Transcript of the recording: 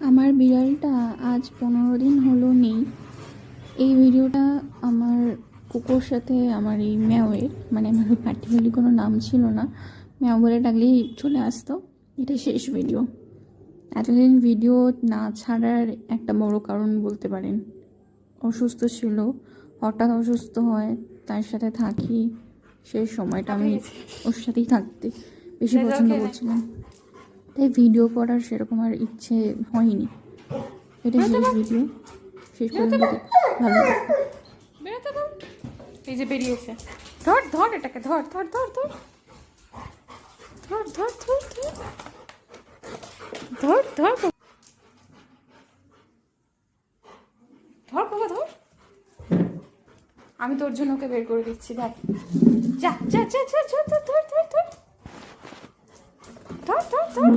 আমার বিড়ালটা আজ 15 দিন হলো নেই। এই ভিডিওটা আমার কুকুর সাথে আমার এই ম্যাওয়ের, মানে আমার পার্টিকুলারলি কোনো নাম ছিল না, ম্যাও বলে ডাকলেই চলে আসতো। এটা শেষ ভিডিও। এতদিন ভিডিও না ছাড়ার একটা বড় কারণ বলতে পারেন, অসুস্থ ছিল, হঠাৎ অসুস্থ হয়, তার সাথে থাকি। সেই সময়টা আমি ওর সাথেই থাকতে বেশি পছন্দ করছিলাম, তাই ভিডিও করার সেরকম আর ইচ্ছে হয়নি। এটা শেষ ভিডিও, শেষ পর্যন্ত ভালো থাকবে। বেরোতে দাও। এই যে বেরিয়েছে, ধর ধর এটাকে, ধর ধর ধর ধর ধর ধর ধর ধর ধর ধর ধর বাবা ধর। আমি তোর জন্য ওকে বের করে দিচ্ছি, দেখ। যা যা যা যা ধর ধর ধর ধর ধর ধর ধর।